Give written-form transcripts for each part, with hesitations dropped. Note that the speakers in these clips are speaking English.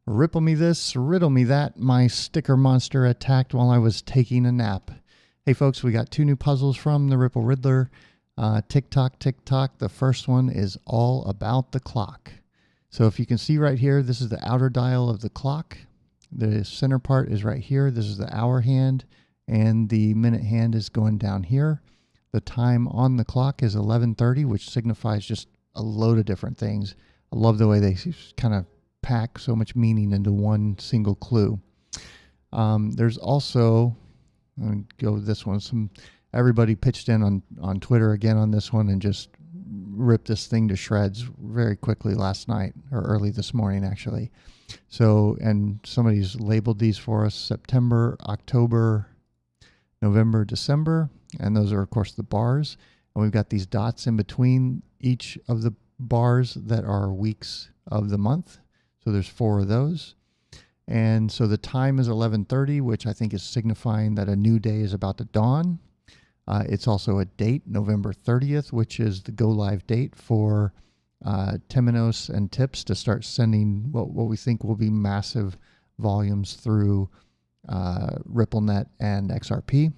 Ripple me this, riddle me that. My sticker monster attacked while I was taking a nap. Hey folks, we got two new puzzles from the Ripple Riddler. Tick tock, tick tock. The first one is all about the clock. So if you can see right here, this is the outer dial of the clock. The center part is right here. This is the hour hand, and the minute hand is going down here. The time on the clock is 11:30, which signifies just a load of different things. I love the way they kind of pack so much meaning into one single clue. There's also, let me go with this one. Everybody pitched in on Twitter again on this one and just ripped this thing to shreds very quickly last night, or early this morning actually. So, and somebody's labeled these for us: September, October, November, December, and those are of course the bars. And we've got these dots in between each of the bars that are weeks of the month. So there's 4 of those. And so the time is 11:30, which I think is signifying that a new day is about to dawn. It's also a date, November 30th, which is the go live date for Temenos and Tips to start sending what we think will be massive volumes through RippleNet and XRP.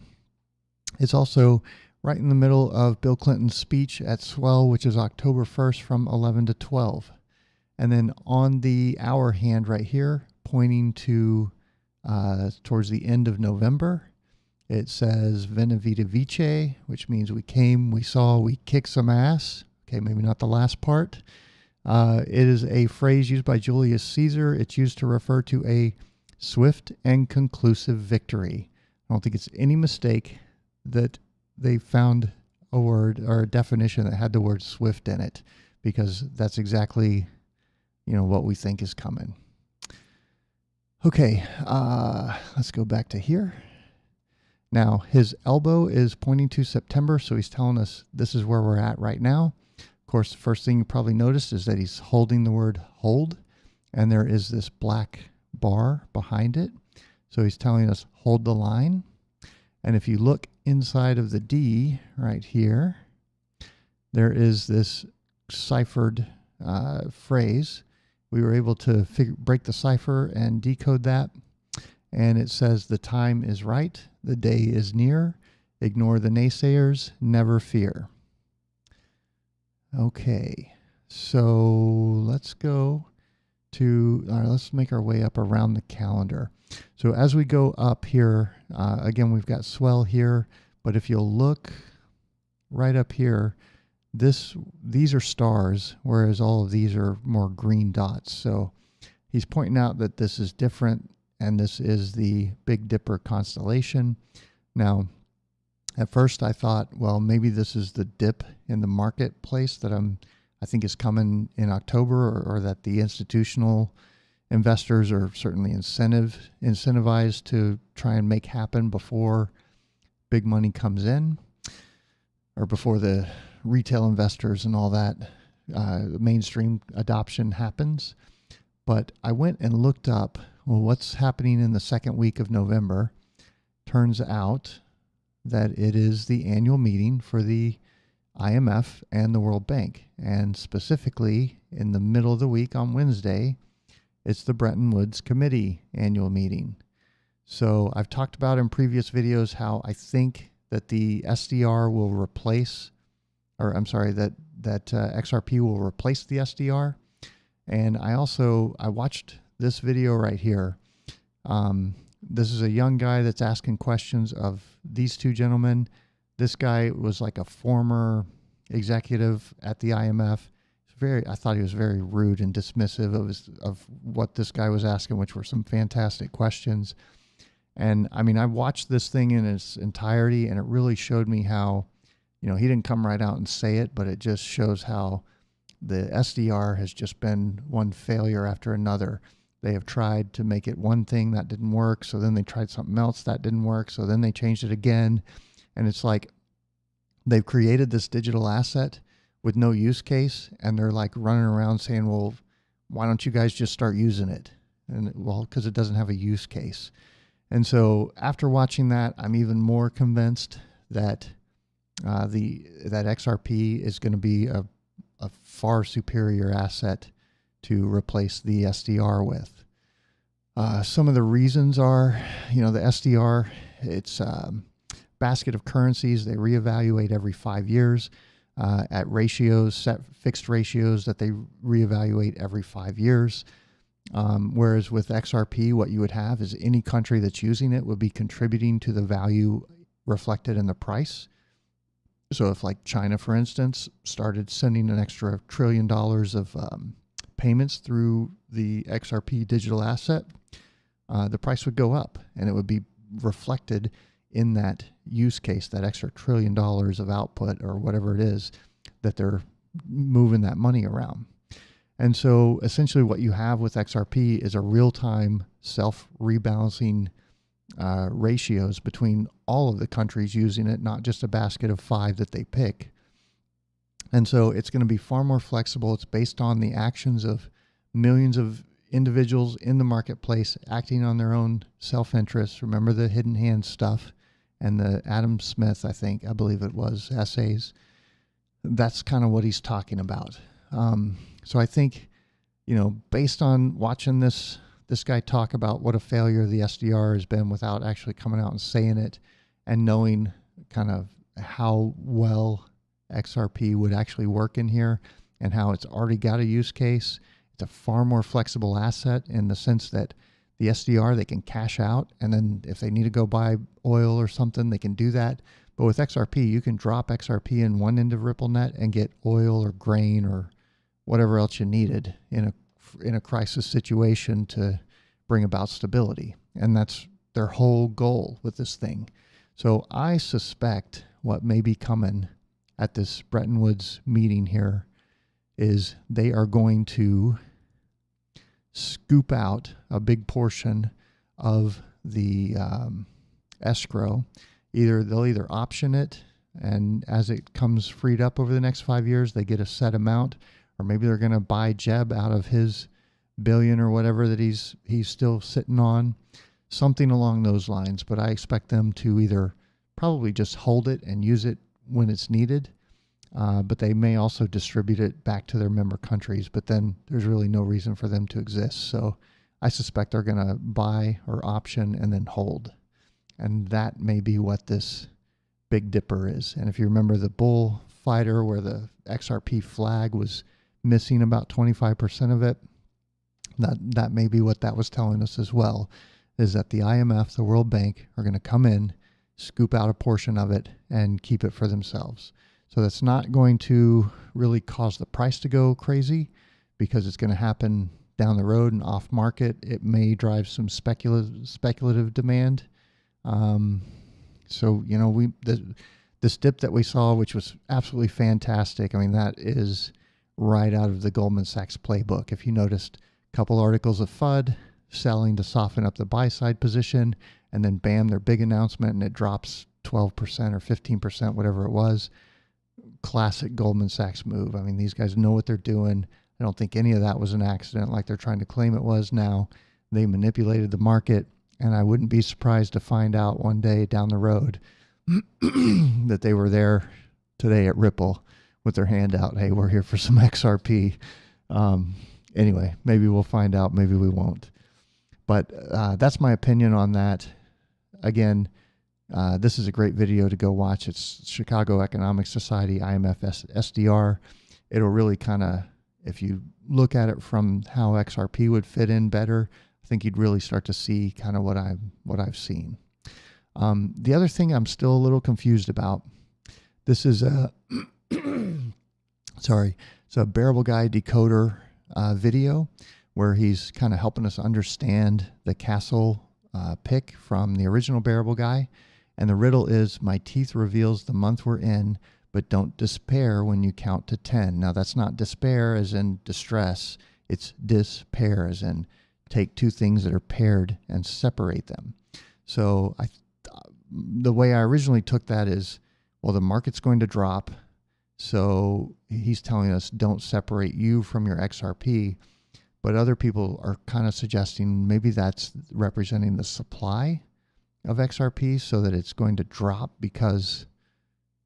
It's also right in the middle of Bill Clinton's speech at Swell, which is October 1st from 11 to 12. And then on the hour hand right here, pointing to towards the end of November, it says Veni Vidi Vici, which means we came, we saw, we kicked some ass. Okay, maybe not the last part. It is a phrase used by Julius Caesar. It's used to refer to a swift and conclusive victory. I don't think it's any mistake that they found a word or a definition that had the word swift in it, because that's exactly, what we think is coming. Okay, let's go back to here. Now, his elbow is pointing to September, so he's telling us this is where we're at right now. Of course, the first thing you probably noticed is that he's holding the word hold, and there is this black bar behind it. So he's telling us hold the line. And if you look inside of the D right here, there is this ciphered phrase. We were able to break the cipher and decode that. And it says the time is right, the day is near, ignore the naysayers, never fear. Okay, so let's go to, let's make our way up around the calendar. So as we go up here, again, we've got Swell here, but if you'll look right up here, these are stars, whereas all of these are more green dots. So he's pointing out that this is different, and this is the Big Dipper constellation. Now, at first I thought, well, maybe this is the dip in the marketplace that I think is coming in October, or that the institutional investors are certainly incentivized to try and make happen before big money comes in, or before the retail investors and all that mainstream adoption happens. But I went and looked up, well, what's happening in the second week of November. Turns out that it is the annual meeting for the IMF and the World Bank. And specifically, in the middle of the week on Wednesday, it's the Bretton Woods Committee annual meeting. So I've talked about in previous videos how I think that the SDR will replace, or I'm sorry, that XRP will replace the SDR. And I watched this video right here. This is a young guy that's asking questions of these two gentlemen. This guy was like a former executive at the IMF. I thought he was very rude and dismissive of what this guy was asking, which were some fantastic questions. And I mean, I watched this thing in its entirety, and it really showed me how, he didn't come right out and say it, but it just shows how the SDR has just been one failure after another. They have tried to make it one thing that didn't work, so then they tried something else that didn't work, so then they changed it again. And it's like they've created this digital asset with no use case, and they're like running around saying, well, why don't you guys just start using it? And well, because it doesn't have a use case. And so after watching that, I'm even more convinced that that XRP is going to be a far superior asset to replace the SDR with. Some of the reasons are, the SDR, it's basket of currencies. They reevaluate every 5 years at ratios, set fixed ratios that they reevaluate every 5 years. Whereas with XRP, what you would have is any country that's using it would be contributing to the value reflected in the price. So if like China, for instance, started sending an extra $1 trillion of payments through the XRP digital asset, the price would go up and it would be reflected in that use case, that extra $1 trillion of output or whatever it is that they're moving that money around. And so essentially what you have with XRP is a real-time self-rebalancing ratios between all of the countries using it, not just a basket of 5 that they pick. And so it's going to be far more flexible. It's based on the actions of millions of individuals in the marketplace acting on their own self-interest. Remember the hidden hand stuff and the Adam Smith, I believe it was, essays. That's kind of what he's talking about. So I think, based on watching this guy talk about what a failure the SDR has been without actually coming out and saying it, and knowing kind of how well XRP would actually work in here and how it's already got a use case. It's a far more flexible asset in the sense that the SDR, they can cash out, and then if they need to go buy oil or something, they can do that. But with XRP, you can drop XRP in one end of RippleNet and get oil or grain or whatever else you needed in a crisis situation to bring about stability. And that's their whole goal with this thing. So I suspect what may be coming at this Bretton Woods meeting here is they are going to scoop out a big portion of the escrow. They'll either option it, and as it comes freed up over the next 5 years, they get a set amount, or maybe they're going to buy Jeb out of his billion or whatever that he's still sitting on, something along those lines. But I expect them to either probably just hold it and use it when it's needed, but they may also distribute it back to their member countries, but then there's really no reason for them to exist. So I suspect they're going to buy or option and then hold. And that may be what this Big Dipper is. And if you remember the bull fighter where the XRP flag was missing about 25% of it, that may be what that was telling us as well, is that the IMF, the World Bank, are going to come in, scoop out a portion of it, and keep it for themselves. So that's not going to really cause the price to go crazy because it's going to happen down the road and off market. It may drive some speculative demand. So, this dip that we saw, which was absolutely fantastic, that is right out of the Goldman Sachs playbook. If you noticed, a couple articles of FUD selling to soften up the buy side position, and then bam, their big announcement, and it drops 12% or 15%, whatever it was. Classic Goldman Sachs move. These guys know what they're doing. I don't think any of that was an accident like they're trying to claim it was now. They manipulated the market, and I wouldn't be surprised to find out one day down the road that they were there today at Ripple with their hand out. Hey, we're here for some XRP. Anyway, maybe we'll find out. Maybe we won't. But that's my opinion on that. Again, this is a great video to go watch. It's Chicago Economic Society, IMF SDR. It'll really kind of, if you look at it from how XRP would fit in better, I think you'd really start to see kind of what I've seen. The other thing I'm still a little confused about, this is a, it's a Bearable Guy decoder video where he's kind of helping us understand the Castle pick from the original Bearable Guy. And the riddle is, my teeth reveals the month we're in, but don't despair when you count to 10. Now, that's not despair as in distress. It's dispair as in take two things that are paired and separate them. So the way I originally took that is, well, the market's going to drop. So he's telling us don't separate you from your XRP. But other people are kind of suggesting maybe that's representing the supply of XRP, so that it's going to drop because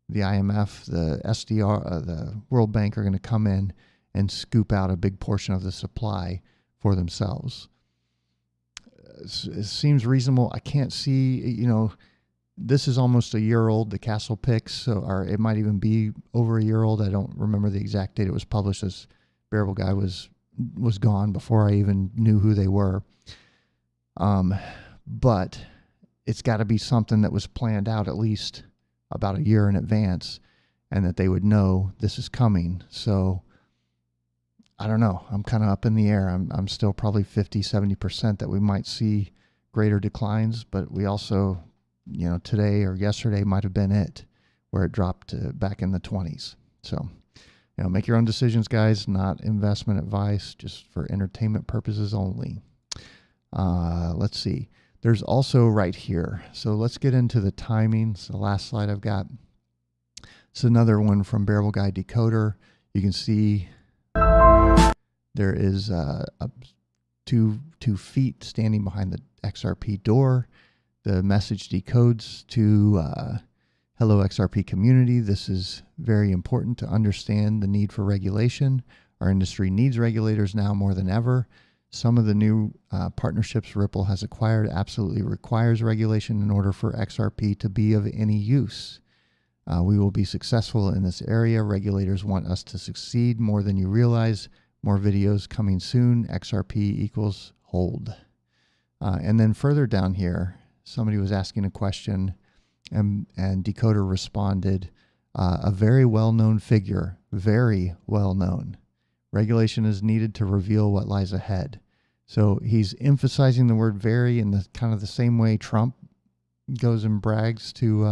the IMF, the SDR, the World Bank are going to come in and scoop out a big portion of the supply for themselves. it seems reasonable. I can't see, this is almost a year old, the Castle picks, or it might even be over a year old. I don't remember the exact date it was published, as Bearable Guy was gone before I even knew who they were. But it's got to be something that was planned out at least about a year in advance, and that they would know this is coming. So I don't know. I'm kind of up in the air. I'm still probably 50, 70% that we might see greater declines, but we also, today or yesterday might have been it where it dropped back in the 20s. So, make your own decisions, guys, not investment advice, just for entertainment purposes only. Let's see. There's also right here. So let's get into the timing. It's the last slide I've got. It's another one from Bearable Guy Decoder. You can see there is two feet standing behind the XRP door. The message decodes to hello XRP community. This is very important to understand the need for regulation. Our industry needs regulators now more than ever. Some of the new partnerships Ripple has acquired absolutely requires regulation in order for XRP to be of any use. We will be successful in this area. Regulators want us to succeed more than you realize. More videos coming soon. XRP equals hold. And then further down here, somebody was asking a question, and Decoder responded, a very well-known figure, very well-known. Regulation is needed to reveal what lies ahead. So he's emphasizing the word very in the kind of the same way Trump goes and brags to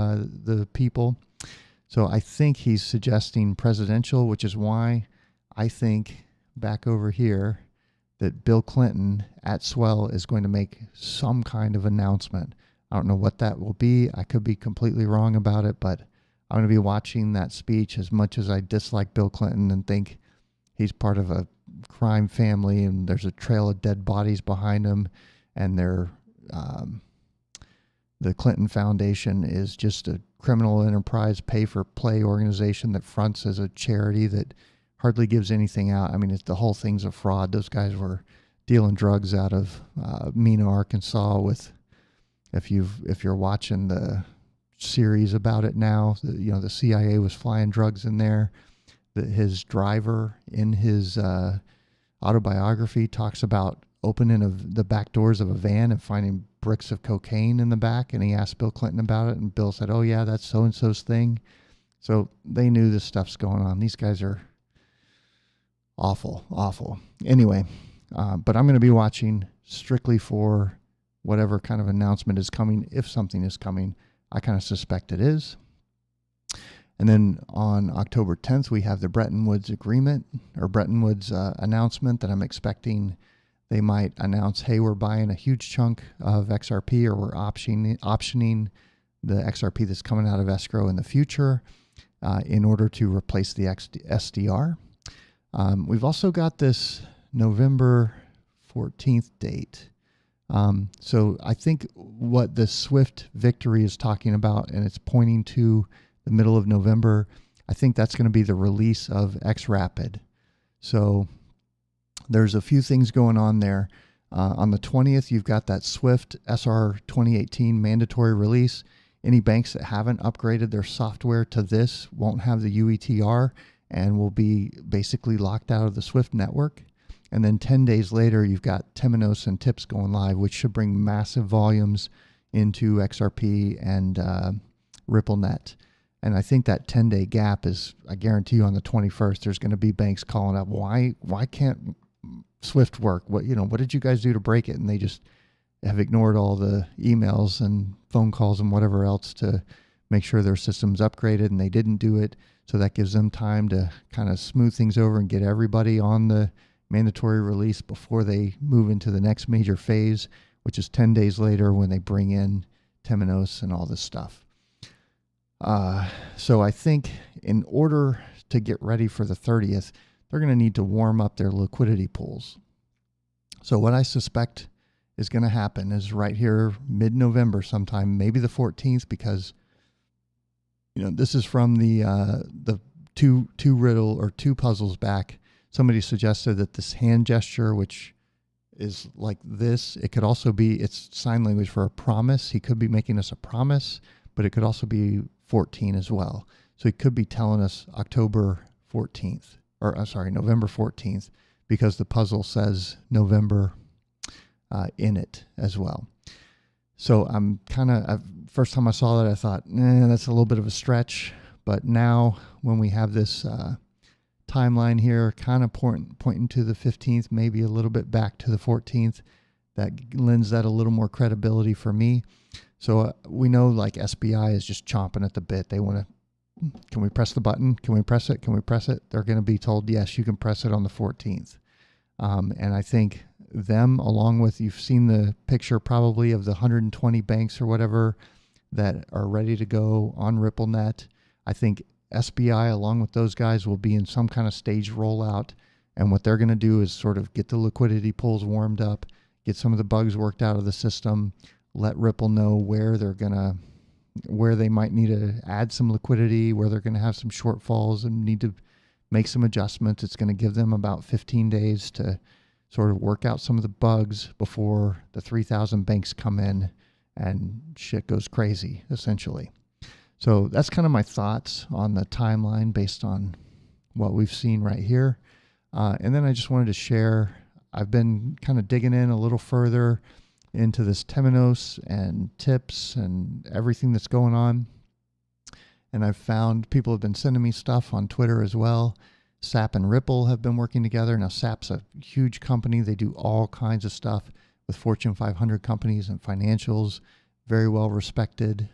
the people. So I think he's suggesting presidential, which is why I think back over here that Bill Clinton at Swell is going to make some kind of announcement. I don't know what that will be. I could be completely wrong about it, but I'm going to be watching that speech. As much as I dislike Bill Clinton and think he's part of a crime family and there's a trail of dead bodies behind him, and the Clinton Foundation is just a criminal enterprise, pay-for-play organization that fronts as a charity that hardly gives anything out. I mean, the whole thing's a fraud. Those guys were dealing drugs out of Mena, Arkansas. With if you're watching the series about it now, the CIA was flying drugs in there. His driver in his autobiography talks about opening the back doors of a van and finding bricks of cocaine in the back, and he asked Bill Clinton about it, and Bill said, "Oh yeah, that's so-and-so's thing." So they knew this stuff's going on. These guys are awful. Anyway, but I'm going to be watching strictly for whatever kind of announcement is coming, if something is coming. I kind of suspect it is. And then on October 10th, we have the Bretton Woods agreement, or Bretton Woods announcement that I'm expecting. They might announce, hey, we're buying a huge chunk of XRP, or we're optioning the XRP that's coming out of escrow in the future in order to replace the SDR. We've also got this November 14th date. So I think what the Swift victory is talking about, and it's pointing to the middle of November, I think that's going to be the release of XRapid. So there's a few things going on there. On the 20th, you've got that Swift SR 2018 mandatory release. Any banks that haven't upgraded their software to this won't have the UETR and will be basically locked out of the Swift network. And then 10 days later, you've got Temenos and Tips going live, which should bring massive volumes into XRP and RippleNet. And I think that 10-day gap is, I guarantee you, on the 21st, there's going to be banks calling up, why can't Swift work? What did you guys do to break it? And they just have ignored all the emails and phone calls and whatever else to make sure their system's upgraded, and they didn't do it. So that gives them time to kind of smooth things over and get everybody on the mandatory release before they move into the next major phase, which is 10 days later when they bring in Temenos and all this stuff. So I think in order to get ready for the 30th, they're going to need to warm up their liquidity pools. So what I suspect is going to happen is right here, mid-November sometime, maybe the 14th, because this is from the two riddle or two puzzles back. Somebody suggested that this hand gesture, which is like this. It could also be, it's sign language for a promise. He could be making us a promise, but it could also be 14 as well. So he could be telling us October 14th, or I'm sorry, November 14th, because the puzzle says November in it as well. So I'm kind of, first time I saw that, I thought, that's a little bit of a stretch. But now when we have this timeline here, kind of pointing to the 15th, maybe a little bit back to the 14th, that lends that a little more credibility for me. So we know like SBI is just chomping at the bit. They want to, can we press the button? Can we press it? Can we press it? They're going to be told, yes, you can press it on the 14th. And I think them, along with, you've seen the picture probably of the 120 banks or whatever that are ready to go on RippleNet. I think SBI, along with those guys, will be in some kind of stage rollout. And what they're going to do is sort of get the liquidity pools warmed up, get some of the bugs worked out of the system, let Ripple know where they might need to add some liquidity, where they're going to have some shortfalls and need to make some adjustments. It's going to give them about 15 days to sort of work out some of the bugs before the 3,000 banks come in and shit goes crazy, essentially. So that's kind of my thoughts on the timeline based on what we've seen right here. And then I just wanted to share, I've been kind of digging in a little further into this Temenos and tips and everything that's going on. And I've found people have been sending me stuff on Twitter as well. SAP and Ripple have been working together. Now, SAP's a huge company. They do all kinds of stuff with Fortune 500 companies and financials, very well respected.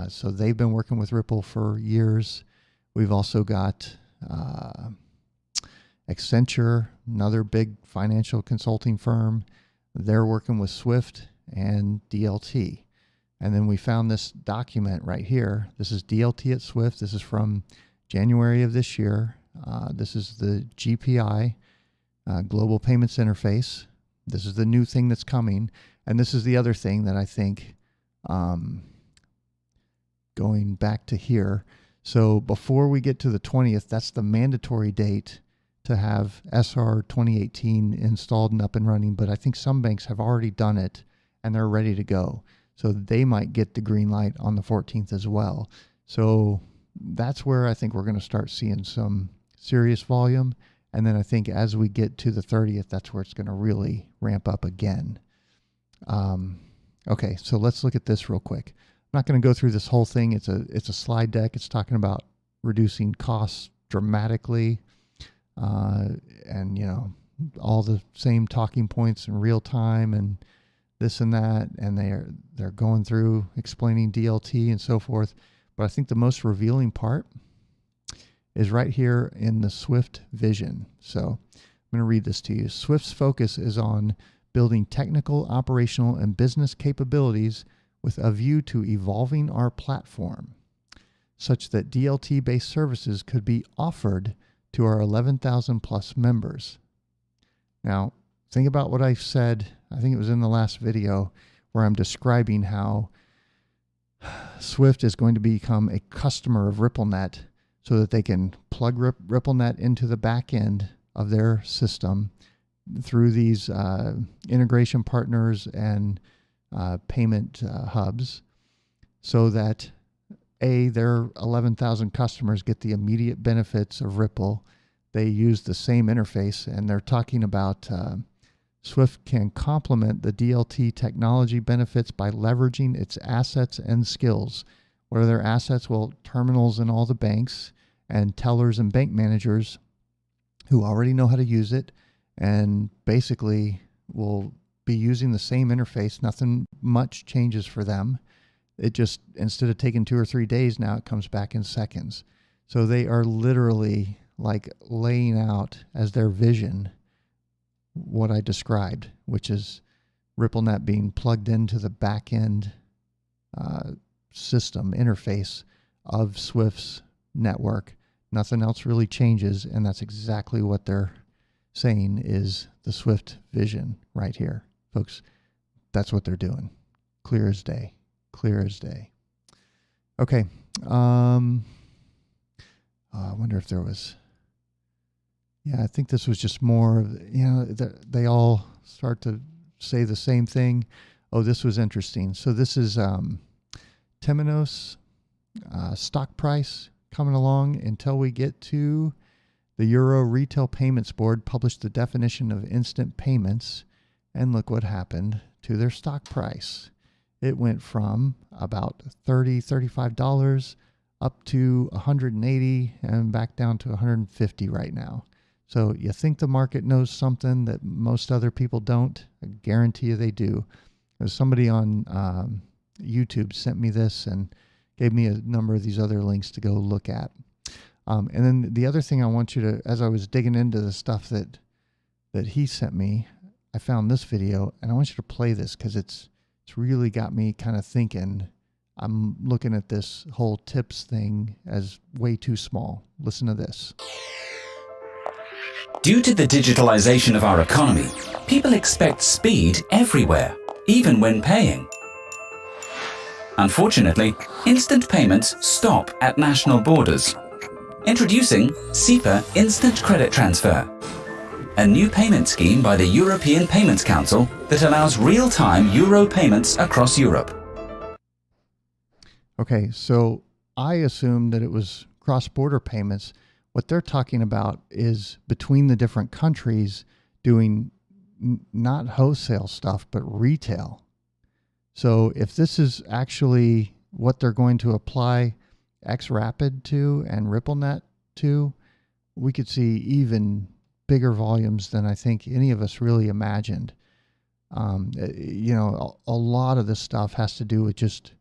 So they've been working with Ripple for years. We've also got Accenture, another big financial consulting firm. They're working with Swift and DLT. And then we found this document right here. This is DLT at Swift. This is from January of this year. This is the GPI, Global Payments Interface. This is the new thing that's coming. And this is the other thing that I think, going back to here. So before we get to the 20th, that's the mandatory date to have SR 2018 installed and up and running. But I think some banks have already done it and they're ready to go. So they might get the green light on the 14th as well. So that's where I think we're going to start seeing some serious volume. And then I think as we get to the 30th, that's where it's going to really ramp up again. Okay, so let's look at this real quick. I'm not going to go through this whole thing. It's a slide deck. It's talking about reducing costs dramatically, and all the same talking points in real time and this and that. And they're going through explaining DLT and so forth. But I think the most revealing part is right here in the Swift vision. So I'm going to read this to you. Swift's focus is on building technical, operational, and business capabilities with a view to evolving our platform such that DLT-based services could be offered to our 11,000 plus members. Now, think about what I said, I think it was in the last video, where I'm describing how Swift is going to become a customer of RippleNet so that they can plug RippleNet into the back end of their system through these integration partners and payment hubs, so that their 11,000 customers get the immediate benefits of Ripple. They use the same interface, and they're talking about Swift can complement the DLT technology benefits by leveraging its assets and skills. What are their assets? Well, terminals in all the banks and tellers and bank managers who already know how to use it and basically will be using the same interface. Nothing much changes for them. It just, instead of taking 2 or 3 days, now it comes back in seconds. So they are literally like laying out as their vision what I described, which is RippleNet being plugged into the back end system interface of Swift's network. Nothing else really changes, and that's exactly what they're saying is the Swift vision right here. Folks, that's what they're doing. Clear as day. Clear as day. Okay. I wonder if there was... Yeah, I think this was just more of, they all start to say the same thing. Oh, this was interesting. So this is Temenos stock price coming along until we get to the Euro Retail Payments Board published the definition of instant payments, and look what happened to their stock price. It went from about $35 up to $180 and back down to $150 right now. So you think the market knows something that most other people don't? I guarantee you they do. There's somebody on YouTube sent me this and gave me a number of these other links to go look at. And then the other thing I want you to, as I was digging into the stuff that he sent me, I found this video, and I want you to play this because it's really got me kind of thinking. I'm looking at this whole tips thing as way too small. Listen to this. Due to the digitalization of our economy, people expect speed everywhere, even when paying. Unfortunately, instant payments stop at national borders. Introducing SEPA Instant Credit Transfer, a new payment scheme by the European Payments Council that allows real-time euro payments across Europe. Okay, so I assumed that it was cross-border payments. What they're talking about is between the different countries doing not wholesale stuff, but retail. So if this is actually what they're going to apply XRapid to and RippleNet to, we could see even bigger volumes than I think any of us really imagined. A lot of this stuff has to do with just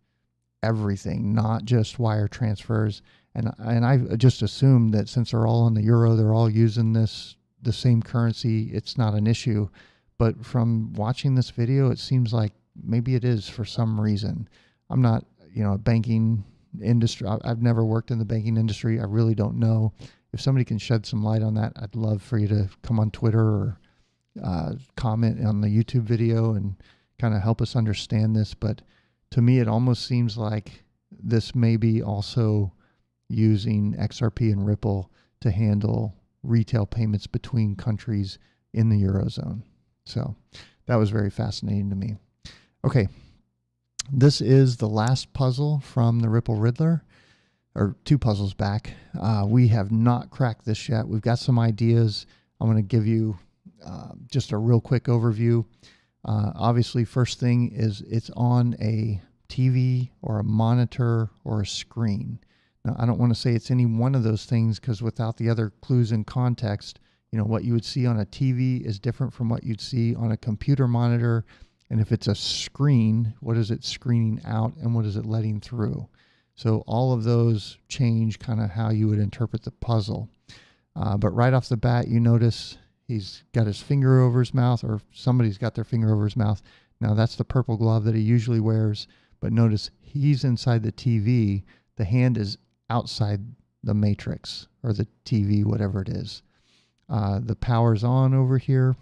everything, not just wire transfers. And I just assumed that since they're all in the euro, they're all using the same currency, it's not an issue. But from watching this video, it seems like maybe it is for some reason. I'm not, a banking industry. I've never worked in the banking industry. I really don't know. If somebody can shed some light on that, I'd love for you to come on Twitter or comment on the YouTube video and kind of help us understand this. But to me, it almost seems like this may be also using XRP and Ripple to handle retail payments between countries in the Eurozone. So that was very fascinating to me. Okay, this is the last puzzle from the Ripple Riddler, or two puzzles back. We have not cracked this yet. We've got some ideas. I'm going to give you just a real quick overview. Obviously, first thing is it's on a TV or a monitor or a screen. Now, I don't want to say it's any one of those things because without the other clues and context, what you would see on a TV is different from what you'd see on a computer monitor. And if it's a screen, what is it screening out and what is it letting through? So all of those change kind of how you would interpret the puzzle. But right off the bat, you notice he's got his finger over his mouth, or somebody's got their finger over his mouth. Now that's the purple glove that he usually wears. But notice he's inside the TV. The hand is outside the matrix or the TV, whatever it is. The power's on over here.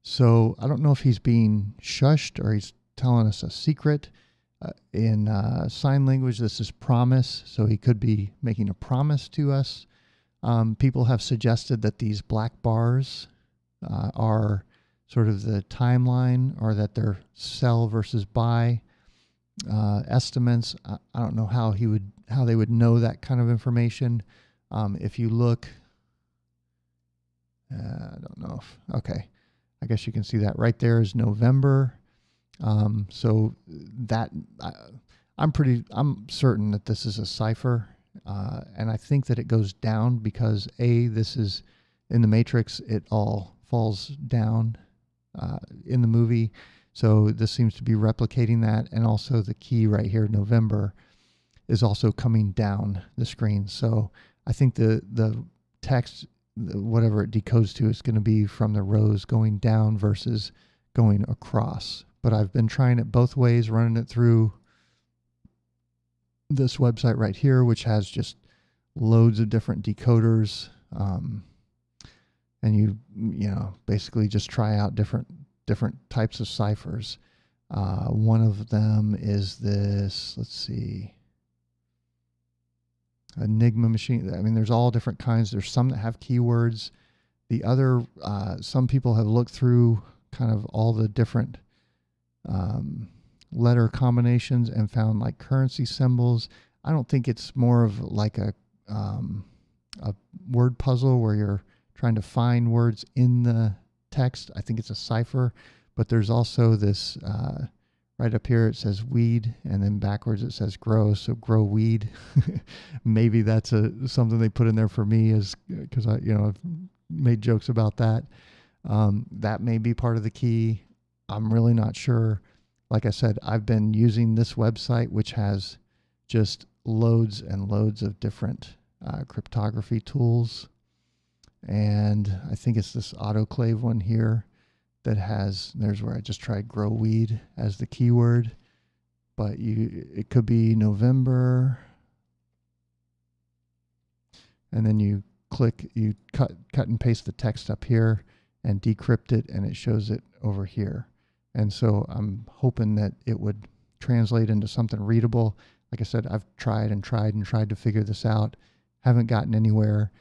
So I don't know if he's being shushed or he's telling us a secret. In sign language, this is promise. So he could be making a promise to us. People have suggested that these black bars are sort of the timeline, or that they're sell versus buy estimates. I don't know how they would know that kind of information. If you look, I don't know if, okay, I guess you can see that right there is November. So that I'm certain that this is a cipher, and I think that it goes down because this is in the Matrix. It all falls down in the movie, so this seems to be replicating that, and also the key right here, November, is also coming down the screen. So I think the text, whatever it decodes to, is going to be from the rows going down versus going across. But I've been trying it both ways, running it through this website right here, which has just loads of different decoders. And you basically just try out different types of ciphers. One of them is this, let's see. Enigma machine. I mean, there's all different kinds. There's some that have keywords. The other, some people have looked through kind of all the different letter combinations and found like currency symbols. I don't think it's more of like a word puzzle where you're trying to find words in the text. I think it's a cipher, but there's also this right up here. It says weed, and then backwards it says grow. So grow weed. Maybe that's something they put in there for me, is because I've made jokes about that. That may be part of the key. I'm really not sure. Like I said, I've been using this website, which has just loads and loads of different cryptography tools. And I think it's this autoclave one here that has, there's where I just tried grow weed as the keyword, but it could be November. And then you click, you cut and paste the text up here and decrypt it, and it shows it over here. And so I'm hoping that it would translate into something readable. Like I said, I've tried and tried and tried to figure this out. Haven't gotten anywhere.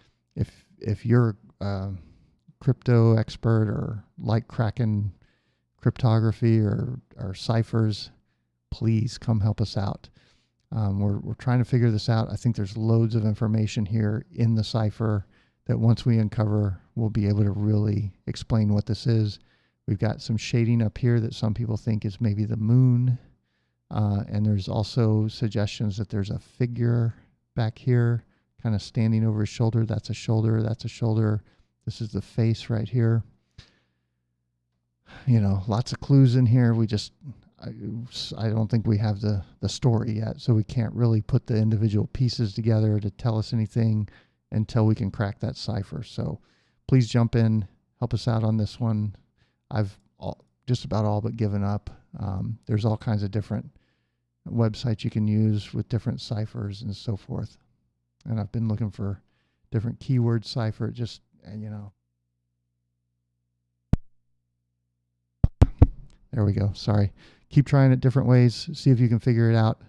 If you're a crypto expert or like cracking cryptography or ciphers, please come help us out. We're trying to figure this out. I think there's loads of information here in the cipher that once we uncover, we'll be able to really explain what this is. We've got some shading up here that some people think is maybe the moon. And there's also suggestions that there's a figure back here kind of standing over his shoulder. That's a shoulder. That's a shoulder. This is the face right here. Lots of clues in here. I don't think we have the story yet, so we can't really put the individual pieces together to tell us anything until we can crack that cipher. So please jump in, help us out on this one. I've just about all but given up. There's all kinds of different websites you can use with different ciphers and so forth. And I've been looking for different keyword cipher. There we go. Sorry. Keep trying it different ways. See if you can figure it out.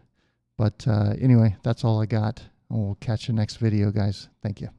But anyway, that's all I got. We'll catch you next video, guys. Thank you.